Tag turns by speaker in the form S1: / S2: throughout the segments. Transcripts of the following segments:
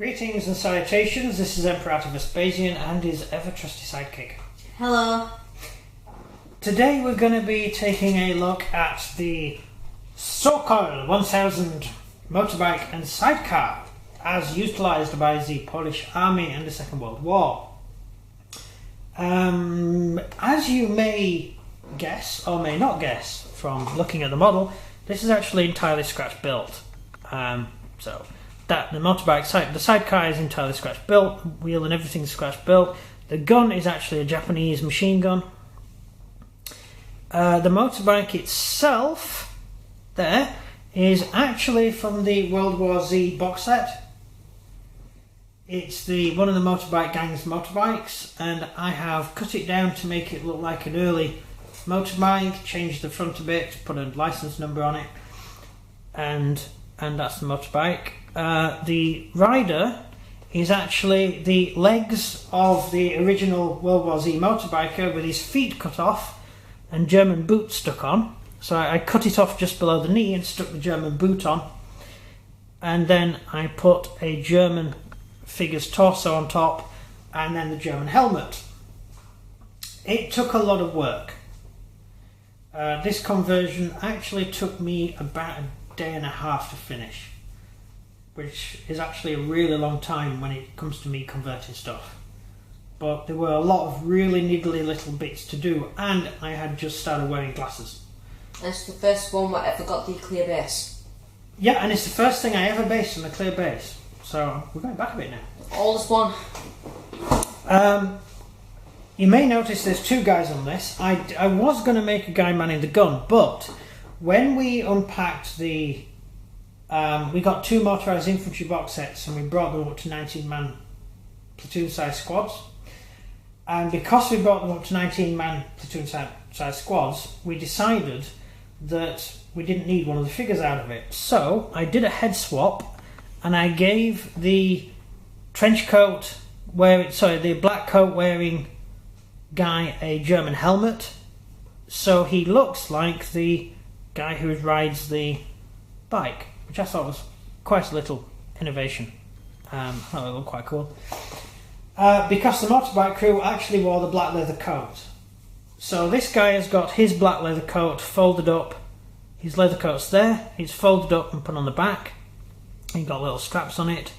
S1: Greetings and salutations, this is Emperor Vespasian and his ever-trusty sidekick.
S2: Hello.
S1: Today we're going to be taking a look at the Sokol 1000 motorbike and sidecar as utilised by the Polish Army in the Second World War. As you may guess, or may not guess, from looking at the model, this is actually entirely scratch built. The sidecar is entirely scratch built, wheel and everything's scratch built. The gun is actually a Japanese machine gun. The motorbike itself, there, is actually from the World War Z box set. It's one of the motorbike gang's motorbikes, and I have cut it down to make it look like an early motorbike, changed the front a bit, put a license number on it, and that's the motorbike. The rider is actually the legs of the original World War Z motorbiker with his feet cut off and German boots stuck on. So I cut it off just below the knee and stuck the German boot on, and then I put a German figure's torso on top and then the German helmet. It took a lot of work. This conversion actually took me about a day and a half to finish, which is actually a really long time when it comes to me converting stuff. But there were a lot of really niggly little bits to do, and I had just started wearing glasses.
S2: It's the first one that ever got the clear base.
S1: Yeah, and it's the first thing I ever based on a clear base. So we're going back a bit now.
S2: Oldest one.
S1: You may notice there's two guys on this. I was going to make a guy manning the gun, but when we unpacked we got two motorised infantry box sets and we brought them up to 19-man platoon-sized squads. And because we brought them up to 19-man platoon-sized squads, we decided that we didn't need one of the figures out of it. So I did a head swap, and I gave the the black coat wearing guy a German helmet, so he looks like the guy who rides the bike, which I thought was quite a little innovation. I thought it looked quite cool. Because the motorbike crew actually wore the black leather coat. So this guy has got his black leather coat folded up. His leather coat's there, it's folded up and put on the back. He's got little straps on it.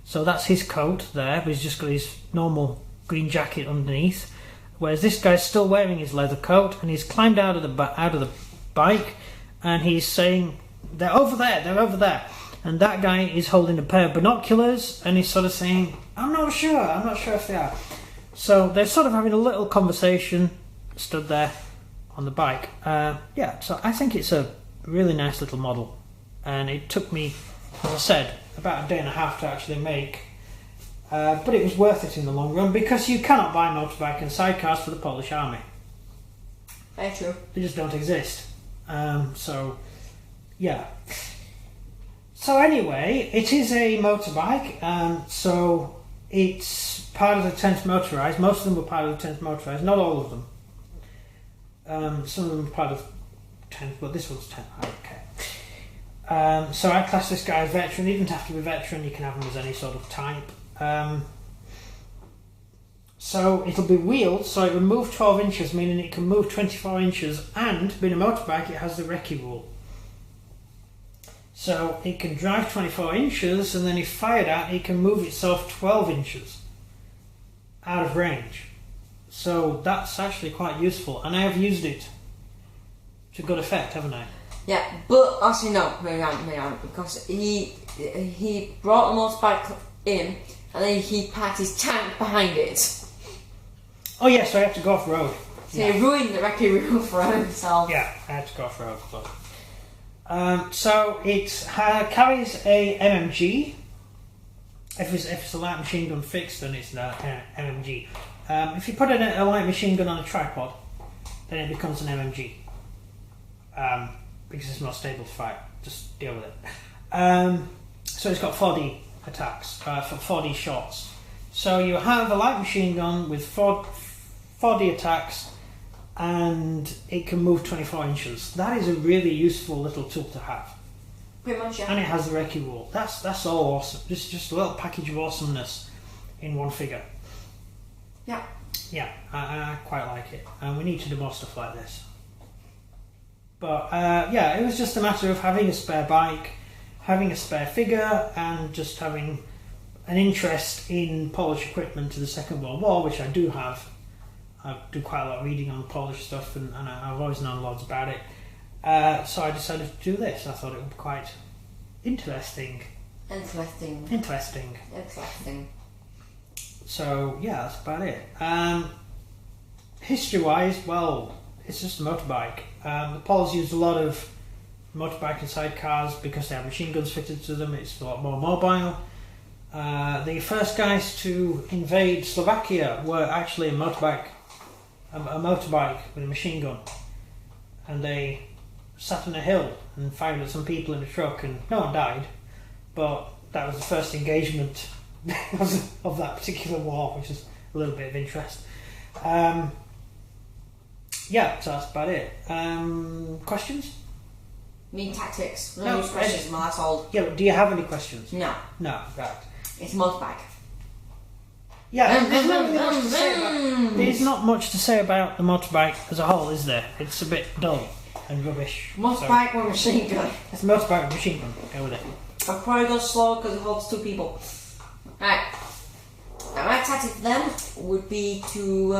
S1: So that's his coat there, but he's just got his normal green jacket underneath. Whereas this guy's still wearing his leather coat, and he's climbed out of the bike, and he's saying, "They're over there, they're over there." And that guy is holding a pair of binoculars, and he's sort of saying, I'm not sure if they are. So they're sort of having a little conversation, stood there on the bike. So I think it's a really nice little model, and it took me, as I said, about a day and a half to actually make. But it was worth it in the long run, because you cannot buy motorbike and sidecars for the Polish Army.
S2: Very true.
S1: They just don't exist. So anyway, it is a motorbike, so it's part of the 10th motorised. Most of them were part of the 10th motorised, not all of them. Some of them are part of 10th, but this one's 10th, okay. So I class this guy as veteran. He doesn't have to be veteran, you can have him as any sort of type. So it'll be wheeled, so it will move 12 inches, meaning it can move 24 inches, and being a motorbike, it has the recce rule. So it can drive 24 inches, and then if fired at, it can move itself 12 inches out of range. So that's actually quite useful, and I have used it to good effect, haven't I?
S2: Yeah, but actually no, because he brought the motorbike in, and then he packed his tank behind it.
S1: Oh yes, so I had to go off road.
S2: So he ruined the recce rule for himself.
S1: Yeah, I had to go off road. So it carries a MMG. If it's a light machine gun fixed, then it's an MMG. If you put a light machine gun on a tripod, then it becomes an MMG. Because it's more stable to fire. Just deal with it. So it's got 4D attacks, for 4D shots. So you have a light machine gun with 4D attacks, and it can move 24 inches. That is a really useful little tool to have.
S2: Pretty much, yeah.
S1: And it has the recce rule. That's all awesome. Just a little package of awesomeness in one figure.
S2: Yeah.
S1: Yeah, I quite like it. And we need to do more stuff like this. But yeah, it was just a matter of having a spare bike, having a spare figure, and just having an interest in Polish equipment to the Second World War, which I do have. I do quite a lot of reading on Polish stuff, and I've always known loads about it. So I decided to do this. I thought it would be quite interesting. Interesting. So yeah, that's about it. History-wise, well, it's just a motorbike. The Poles used a lot of motorbike and sidecars because they have machine guns fitted to them. It's a lot more mobile. The first guys to invade Slovakia were actually a motorbike with a machine gun, and they sat on a hill and fired at some people in a truck, and no one died. But that was the first engagement of that particular war, which is a little bit of interest. Yeah, so that's about it. Questions?
S2: Mean tactics.
S1: No,
S2: use questions, my asshole.
S1: Yeah, but do you have any questions?
S2: No.
S1: No, right.
S2: It's a motorbike.
S1: Yeah, there's not really much to say about. There's not much to say about the motorbike as a whole, is there? It's a bit dull and rubbish.
S2: Motorbike with a machine gun.
S1: It's a motorbike with a machine gun. Go with it.
S2: I'll probably go slow because it holds 2 people. Right. Now, my tactic for them would be to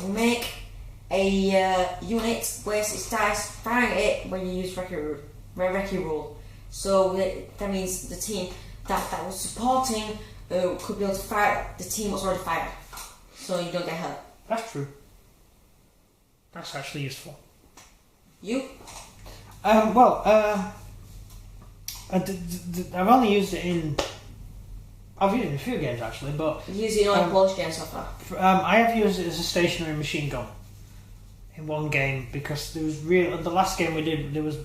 S2: make a unit where it starts firing at it when you use recce rule. So that means the team that was supporting could be able to fire the team was already fired, so you don't get hurt.
S1: That's true. That's actually useful.
S2: You?
S1: I've only used it in. I've used it in a few games actually, but
S2: You've used it in all Polish games so far.
S1: I have used it as a stationary machine gun in one game because there was the last game we did there was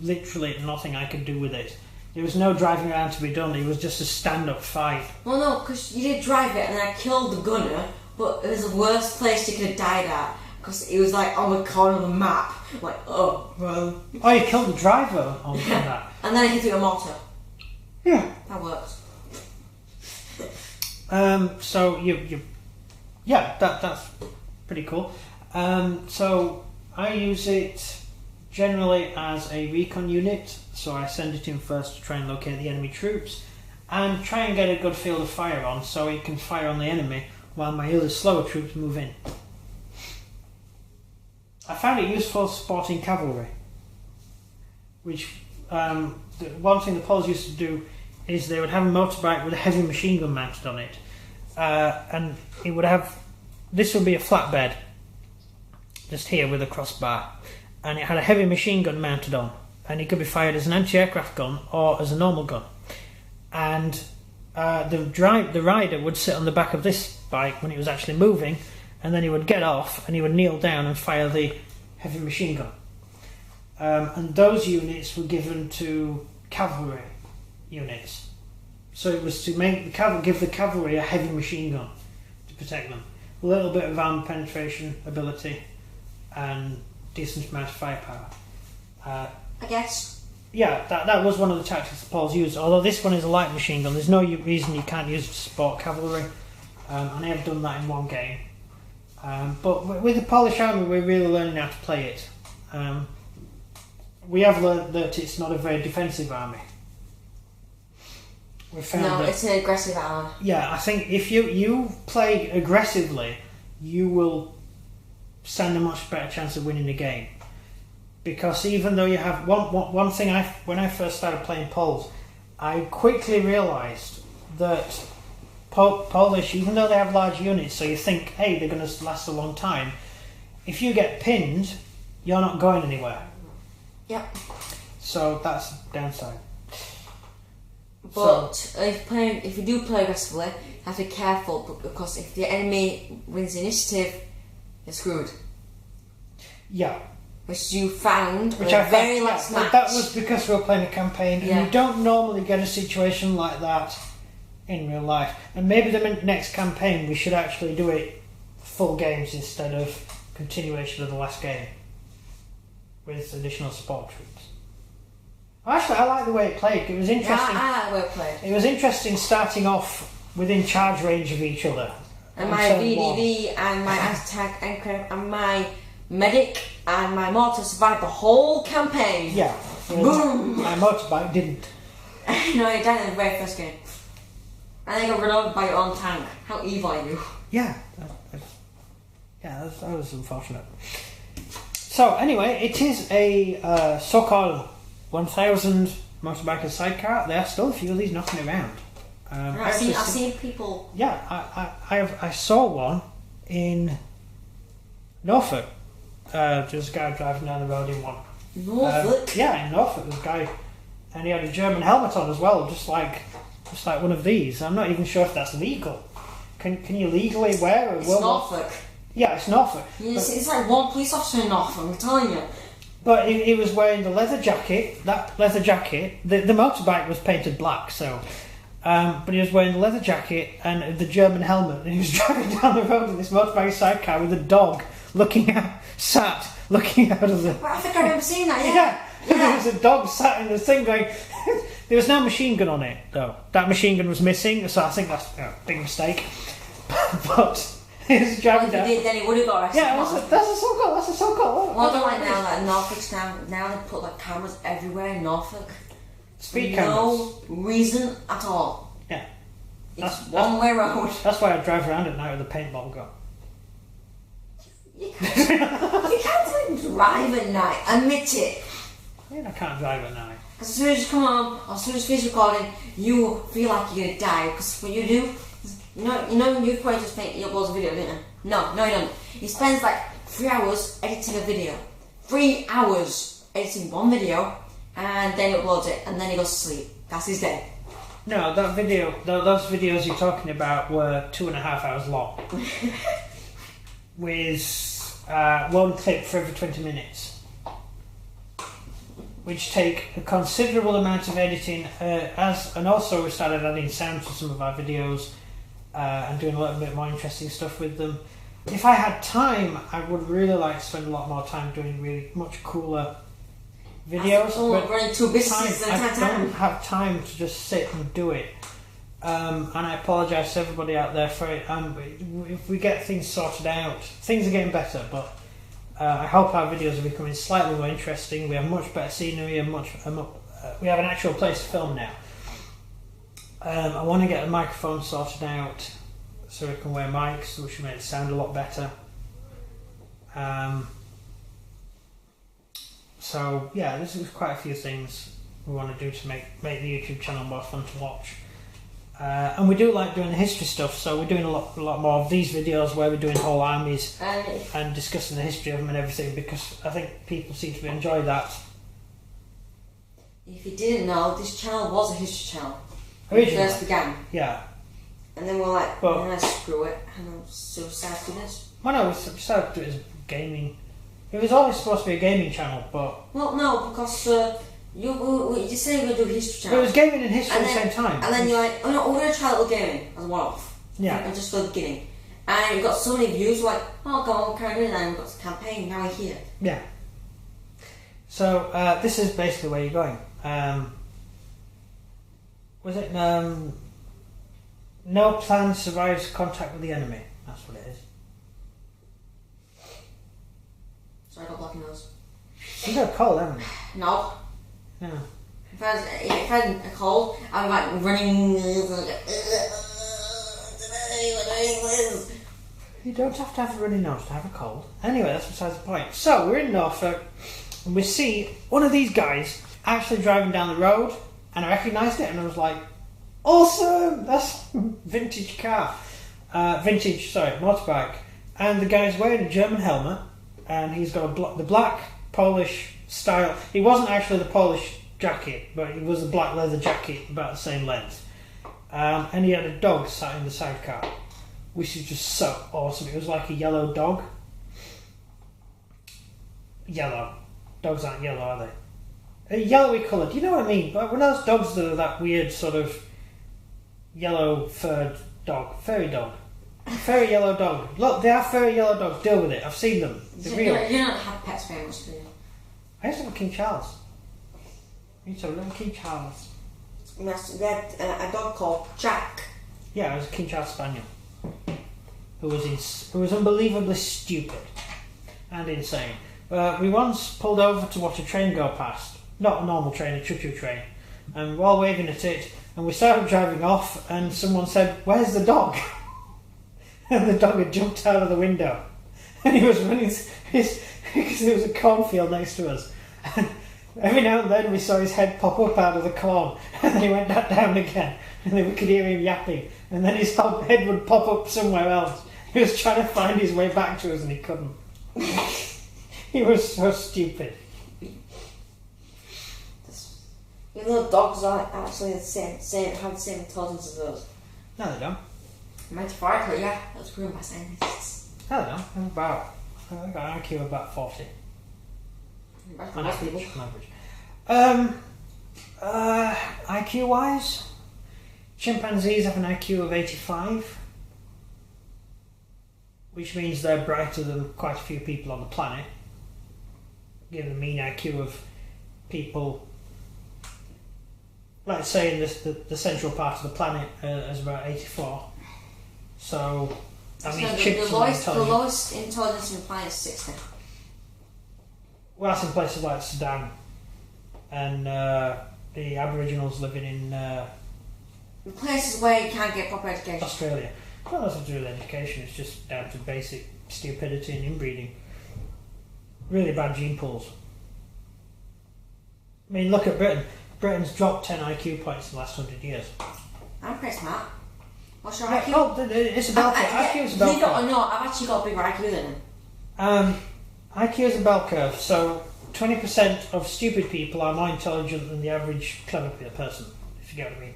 S1: literally nothing I could do with it. There was no driving around to be done. It was just a stand-up fight.
S2: Well, no, because you did drive it and I killed the gunner, but it was the worst place you could have died at because it was like on the corner of the map. Like, oh, bro.
S1: Oh, you killed the driver on that.
S2: And then I hit it with a mortar.
S1: Yeah.
S2: That works.
S1: So yeah, that's pretty cool. So I use it generally as a recon unit, so I send it in first to try and locate the enemy troops and try and get a good field of fire on so it can fire on the enemy while my other slower troops move in. I found it useful supporting cavalry, which one thing the Poles used to do is they would have a motorbike with a heavy machine gun mounted on it, and it would have, this would be a flatbed just here with a crossbar, and it had a heavy machine gun mounted on, and it could be fired as an anti-aircraft gun or as a normal gun. And the rider would sit on the back of this bike when it was actually moving, and then he would get off and he would kneel down and fire the heavy machine gun. And those units were given to cavalry units. So it was to make give the cavalry a heavy machine gun to protect them. A little bit of armor penetration ability and decent amount of firepower.
S2: I guess.
S1: Yeah, that was one of the tactics the Poles used. Although this one is a light machine gun, there's no reason you can't use it to support cavalry. And I have done that in one game. But with the Polish army, we're really learning how to play it. We have learned that it's not a very defensive army. We found
S2: it's an aggressive army.
S1: Yeah, I think if you play aggressively, you will stand a much better chance of winning the game. Because even though you have one thing, when I first started playing Poles, I quickly realised that Polish, even though they have large units, so you think, hey, they're going to last a long time. If you get pinned, you're not going anywhere.
S2: Yep.
S1: So that's the downside.
S2: But if you do play aggressively, you have to be careful because if the enemy wins the initiative, you're screwed.
S1: Yeah.
S2: Which you found
S1: Which
S2: in the very last match.
S1: That was because we were playing a campaign, and you don't normally get a situation like that in real life. And maybe the next campaign we should actually do it full games instead of continuation of the last game with additional support troops. Actually, I like the way it played. It was interesting.
S2: Yeah, I like the way it played.
S1: It was interesting starting off within charge range of each other.
S2: And my VDV and my Aztec and my medic and my mortar survived the whole campaign.
S1: Yeah.
S2: Boom!
S1: My motorbike didn't.
S2: No, you died in the very first game. And then got run over by your own tank. How evil are you?
S1: Yeah. That was unfortunate. So, anyway, it is a Sokol 1000 motorbiker sidecar. There are still a few of these knocking around.
S2: I've seen people.
S1: Yeah, I saw one in Norfolk. There's a guy driving down the road in one.
S2: Norfolk?
S1: Yeah, in Norfolk, there's a guy, and he had a German helmet on as well, just like one of these. I'm not even sure if that's legal. Can you legally wear a?
S2: It's Norfolk.
S1: Yeah, it's Norfolk.
S2: It's like one police officer in Norfolk. I'm telling you.
S1: But he was wearing the leather jacket. That leather jacket. The motorbike was painted black, so. But he was wearing the leather jacket and the German helmet, and he was driving down the road in this motorbike sidecar with a dog looking out of the.
S2: Well, I think I remember seeing that.
S1: Yeah. There was a dog sat in the thing going. There was no machine gun on it though. That machine gun was missing, so I think that's a big mistake. But he was driving down.
S2: If he did, then he would have got arrested.
S1: Yeah, that's a Sokol. That's a Sokol.
S2: Well, I don't like now that Norfolk's now they put like cameras everywhere in Norfolk.
S1: Speed cameras.
S2: No reason at all.
S1: Yeah.
S2: It's one-way road.
S1: That's why I drive around at night with a paintball gun.
S2: You can't even drive at night. Admit it.
S1: Yeah, I can't drive at night.
S2: Because as soon as you come home, or as soon as you finish recording, you feel like you're gonna die. Because what you do, you probably just think he uploads a video, didn't you? No, you don't. He spends like 3 hours editing a video. 3 hours editing one video, and then he uploads it, and then he goes to sleep. That's his day.
S1: No, that video, those videos you're talking about were 2.5 hours long. With one clip for every 20 minutes. Which take a considerable amount of editing, and also we started adding sound to some of our videos and doing a little bit more interesting stuff with them. If I had time, I would really like to spend a lot more time doing really much cooler videos.
S2: But running two businesses at a time.
S1: I don't have time to just sit and do it. And I apologise to everybody out there for it. If we get things sorted out, things are getting better, but I hope our videos are becoming slightly more interesting. We have much better scenery and we have an actual place to film now. I want to get a microphone sorted out so we can wear mics, which will make it sound a lot better. So yeah, there's quite a few things we want to do to make the YouTube channel more fun to watch. And we do like doing the history stuff, so we're doing a lot more of these videos where we're doing whole armies and discussing the history of them and everything, because I think people seem to enjoy that.
S2: If you didn't know, this channel was a history channel when
S1: Originally.
S2: it first began.
S1: Yeah.
S2: And then we're like, screw it, and I'm so sad to this.
S1: Well, no, we decided to do it as gaming. It was always supposed to be a gaming channel, but...
S2: Well, no, because you just say we're going to do a history channel.
S1: But it was gaming and history at the same time.
S2: And then you're like, oh no, we're going to try a little gaming as a one-off.
S1: Yeah.
S2: And just for the beginning. And we've got so many views, we're like, oh, go on, carry on, and we've got the campaign, now we're here.
S1: Yeah. So, this is basically where you're going. Was it, no plan survives contact with the enemy. That's what it is.
S2: Sorry, I got blocky nose.
S1: You got a cold, haven't you?
S2: No.
S1: No.
S2: If I had a cold, I'd be like running.
S1: You don't have to have a runny nose to have a cold. Anyway, that's besides the point. So, we're in Norfolk, and we see one of these guys actually driving down the road, and I recognised it, and I was like, awesome! That's vintage car. Motorbike. And the guy's wearing a German helmet, and he's got the black Polish style. It wasn't actually the Polish jacket, but it was a black leather jacket about the same length. And he had a dog sat in the sidecar, which is just so awesome. It was like a yellow dog. Yellow. Dogs aren't yellow, are they? Yellowy coloured. You know what I mean? Like one of those dogs that are that weird sort of yellow furred dog. Furry dog. Furry yellow dog. Look, they are furry yellow dogs. Deal with it. I've seen them. They're real.
S2: You don't have pets very much, do you?
S1: I used to have a King Charles. Me too, little King Charles.
S2: We had a dog called Jack.
S1: Yeah, it was a King Charles Spaniel. Who was unbelievably stupid and insane. We once pulled over to watch a train go past. Not a normal train, a choo-choo train. And we're all waving at it, and we started driving off, and someone said, "Where's the dog?" And the dog had jumped out of the window. And he was running because there was a cornfield next to us. And every now and then we saw his head pop up out of the corn, and then he went back down again, and then we could hear him yapping, and then his whole head would pop up somewhere else. He was trying to find his way back to us and he couldn't. He was so stupid.
S2: You know, dogs are actually have the same intelligence as us.
S1: No, they don't.
S2: Metaphorically, yeah, that's proven by scientists.
S1: No, they don't. They're about, I've got an IQ of about 40. On average. IQ wise, chimpanzees have an IQ of 85, which means they're brighter than quite a few people on the planet. Given the mean IQ of people, let's say in the central part of the planet, is about 84. So that means chimps are
S2: the lowest intelligence in the planet is 60.
S1: Well, that's in places like Sudan and the Aboriginals living in
S2: places where you can't get proper education.
S1: Australia. Well, that's not to do with education, it's just down to basic stupidity and inbreeding. Really bad gene pools. I mean, look at Britain. Britain's dropped 10 IQ points in the last 100 years.
S2: I'm pretty smart. What's your
S1: Yeah,
S2: IQ?
S1: oh, it's a bell curve. IQ is a bell
S2: Believe it or
S1: curve.
S2: not, I've actually got a bigger IQ than him.
S1: IQ is a bell curve, so 20% of stupid people are more intelligent than the average clever person, if you get what I mean.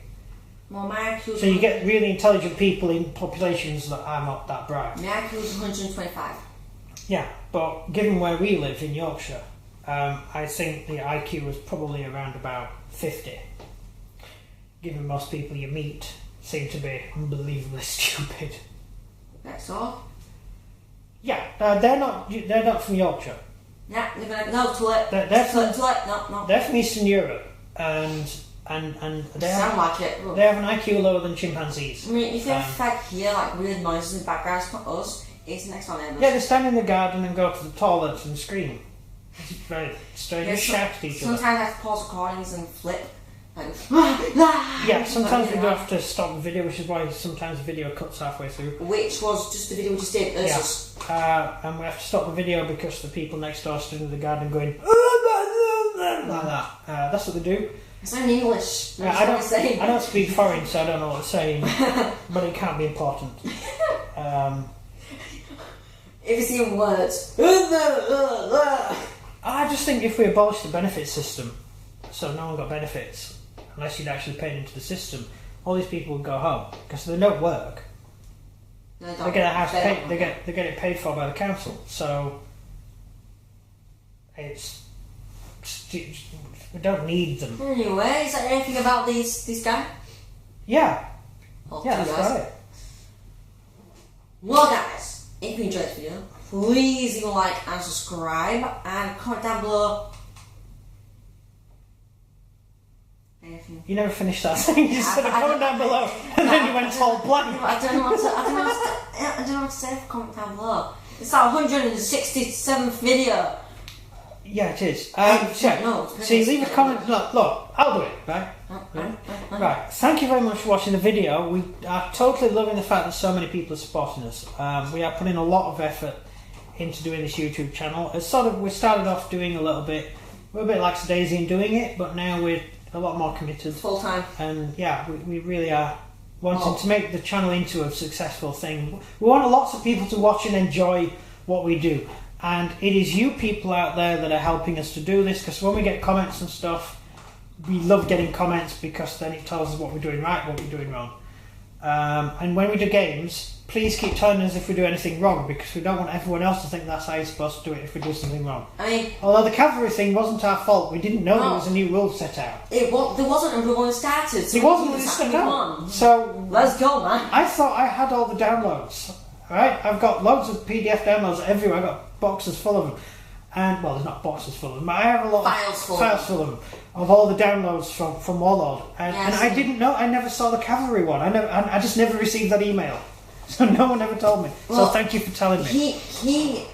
S2: Well, my IQ is...
S1: So you get really intelligent people in populations that are not that bright.
S2: My IQ is 125.
S1: Yeah, but given where we live in Yorkshire, I think the IQ is probably around about 50. Given most people you meet seem to be unbelievably stupid.
S2: That's all?
S1: Yeah, they're not from Yorkshire.
S2: Yeah, they're gonna no toilet. No.
S1: They're from Eastern Europe, and they
S2: sound like it.
S1: They have an IQ lower than chimpanzees.
S2: I mean, if you hear like weird noises in the background, it's not us. It's next on them.
S1: Yeah, they stand in the garden and go to the toilet and scream. It's very strange. They shout at each other.
S2: Sometimes I have to pause recordings and flip. Like,
S1: yeah, sometimes we do have to stop the video, which is why sometimes the video cuts halfway through.
S2: Which was just the video we just did.
S1: Yeah. And we have to stop the video because the people next door stood in the garden going like that. That's what they do.
S2: It's not in English.
S1: I don't speak foreign, so I don't know what they're saying, but it can't be important.
S2: If it's even words.
S1: I just think if we abolish the benefit system, so no one got benefits, unless you'd actually paid into the system, all these people would go home because they don't work. They get a house paid. They get it paid for by the council. So we don't need them.
S2: Anyway, is there anything about this guy?
S1: Yeah.
S2: Oh,
S1: yeah, that's right.
S2: Well, guys, if you enjoyed this video, please leave a like and subscribe, and comment down below. Anything.
S1: You never finished that thing. You said comment down below, and then you went all blank.
S2: I don't know what to say for comment down below. It's our 167th video.
S1: Yeah, it is.
S2: So
S1: you leave a comment. Look, I'll do it, right? Right. Thank you very much for watching the video. We are totally loving the fact that so many people are supporting us. We are putting a lot of effort into doing this YouTube channel. We started off doing a little bit. We're a bit lackadaisy in doing it, but now we're a lot more committed.
S2: Full time.
S1: And yeah, we really are wanting to make the channel into a successful thing. We want lots of people to watch and enjoy what we do. And it is you people out there that are helping us to do this, because when we get comments and stuff, we love getting comments because then it tells us what we're doing right, what we're doing wrong. And when we do games, please keep telling us if we do anything wrong, because we don't want everyone else to think that's how you're supposed to do it if we do something wrong.
S2: I mean,
S1: although the cavalry thing wasn't our fault, we didn't know there was a new rule set out.
S2: There wasn't until when it started. So
S1: it wasn't when it started out. So
S2: let's go, man.
S1: I thought I had all the downloads. Right? I've got loads of PDF downloads everywhere. I've got boxes full of them. And, well, there's not boxes full of them, but I have a lot
S2: Files full
S1: of them, of all the downloads from Warlord. And I didn't know, I never saw the cavalry one. I just never received that email. So no one ever told me.
S2: Well,
S1: so thank you for telling me.
S2: He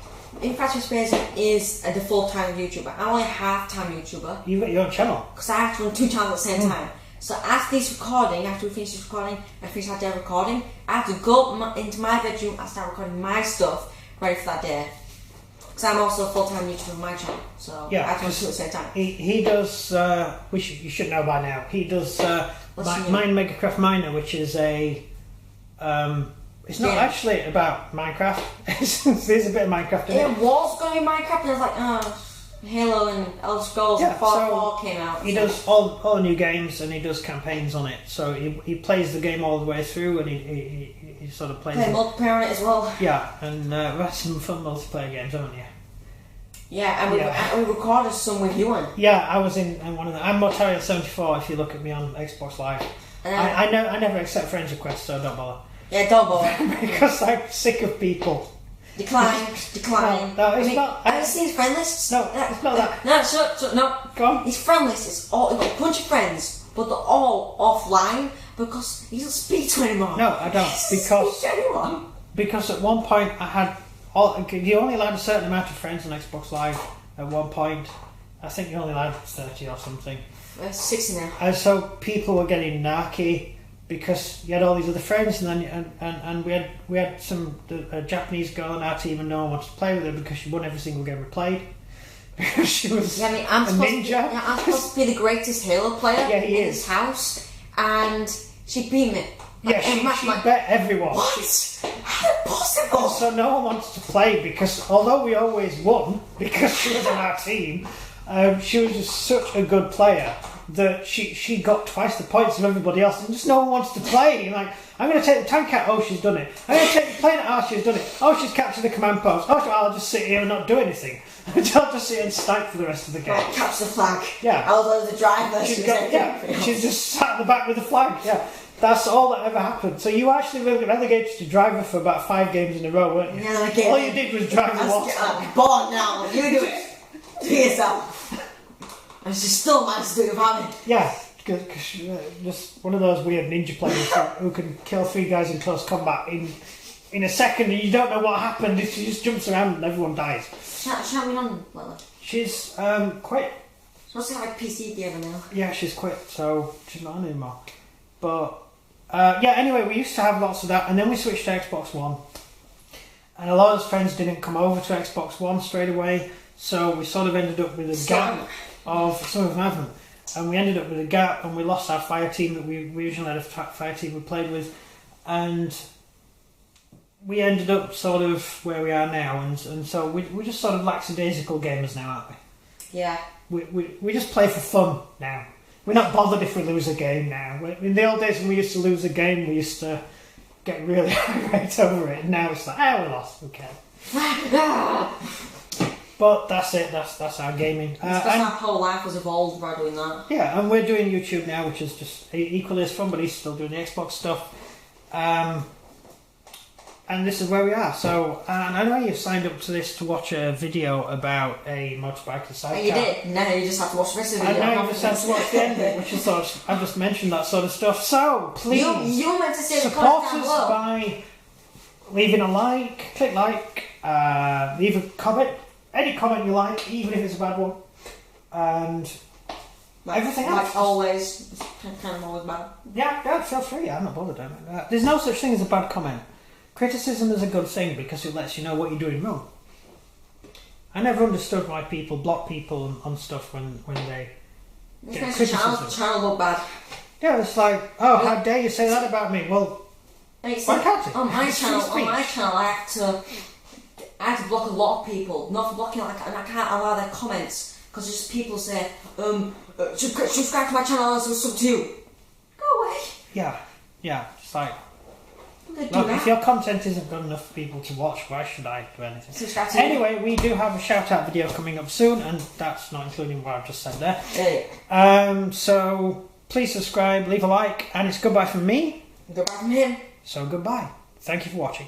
S2: Infatuous Space is a full-time YouTuber. I'm only a half-time YouTuber.
S1: You've got your own channel.
S2: Because I have to run 2 channels at the same time. So after this recording, after we finish this recording, I finish that day recording, I have to go into my bedroom and start recording my stuff ready for that day. Because I'm also a full-time YouTuber on my channel, so I have to do it at the same time.
S1: He does, you should know by now, he does Mine Megacraft Miner, which is a, it's not actually about Minecraft. There's a bit of Minecraft in it.
S2: It was going to be Minecraft, and I was like, oh, Halo and Elder Scrolls and Fallout 4 came out.
S1: He does all new games, and he does campaigns on it. So he plays the game all the way through, and he sort of plays...
S2: Play multiplayer on it as well.
S1: Yeah, and we've had some fun multiplayer games, haven't you?
S2: Yeah, and we recorded some with you on.
S1: Yeah, I was in one of them. I'm Mortarian74 if you look at me on Xbox Live. I never accept friends requests, so don't bother.
S2: Yeah, don't bother.
S1: Because I'm sick of people.
S2: Decline.
S1: No, it's not.
S2: Have you seen his friend lists?
S1: No, it's not that.
S2: No.
S1: Go on.
S2: His friend list is all, he's got a bunch of friends, but they're all offline because he doesn't speak to anyone.
S1: No, I don't. Because at one point I had you only allowed a certain amount of friends on Xbox Live at one point. I think you only allowed 30 or something.
S2: 60 now.
S1: And so people were getting narky because you had all these other friends, and then and we had a Japanese girl on our team, and no one wanted to play with her because she won every single game we played. Because she was
S2: I'm
S1: a ninja.
S2: I'm supposed to be the greatest Halo player
S1: in
S2: his house, and she beat me.
S1: Yeah, she bet everyone.
S2: What? How possible?
S1: So no one wants to play because although we always won because she was on our team, she was just such a good player that she got twice the points of everybody else, and just no one wants to play. You're like, I'm going to take the tank out. Oh, she's done it. I'm going to take the plane out. Oh, she's done it. Oh, she's captured the command post. Oh, I'll just sit here and not do anything. I'll just sit and snipe for the rest of the game.
S2: Right, capture the flag.
S1: Yeah.
S2: Although the driver,
S1: she's just sat at the back with the flag. Yeah. That's all that ever happened. So you actually relegated to driver for about 5 games in a row, weren't you?
S2: Yeah,
S1: all you did was drive the water.
S2: I'm bored now. You do it. Do it yourself. And she still managed to do it without me.
S1: Yeah, because just one of those weird ninja players who can kill 3 guys in close combat in a second, and you don't know what happened. She just jumps around and everyone dies.
S2: She's not been on lately.
S1: She's quit.
S2: She must have like PC gamer now.
S1: Yeah, she's quit, so she's not on anymore. But anyway, we used to have lots of that, and then we switched to Xbox One. And a lot of friends didn't come over to Xbox One straight away, so we sort of ended up with a gap of some of them haven't. And we ended up with a gap, and we lost our fire team that we originally had a fire team we played with, and we ended up sort of where we are now, and so we're just sort of lackadaisical gamers now, aren't we?
S2: Yeah.
S1: We just play for fun now. We're not bothered if we lose a game now. In the old days when we used to lose a game, we used to get really irate over it. And now it's like, we lost, okay. But that's it, that's our gaming.
S2: Because our whole life was evolved by doing that.
S1: Yeah, and we're doing YouTube now, which is just equally as fun, but he's still doing the Xbox stuff. And this is where we are. So, and I know you signed up to this to watch a video about a motorbike and sidecar.
S2: You did. No, you just have to watch the rest of the video.
S1: And now you just have to watch the end, which is sort of, I've just mentioned that sort of stuff. So, please,
S2: you meant to say
S1: support us by leaving a like, click like, leave a comment, any comment you like, even if it's a bad one, and everything else.
S2: Like always, it's kind of always bad.
S1: Yeah, feel free. I'm not bothered. There's no such thing as a bad comment. Criticism is a good thing because it lets you know what you're doing wrong. I never understood why people block people on stuff when they get criticism.
S2: Channel look bad.
S1: Yeah, it's like, how dare you say that about me? Well, why can't it?
S2: On my channel, I have to block a lot of people. Not for blocking, and I can't allow their comments because just people say, subscribe to my channel, I'll sub to you. Go away.
S1: Yeah, it's like. Look, if your content isn't good enough for people to watch, why should I do anything? Anyway, we do have a shout-out video coming up soon, and that's not including what I've just said there.
S2: Hey.
S1: So, please subscribe, leave a like, and it's goodbye from me.
S2: Goodbye from him.
S1: So, goodbye. Thank you for watching.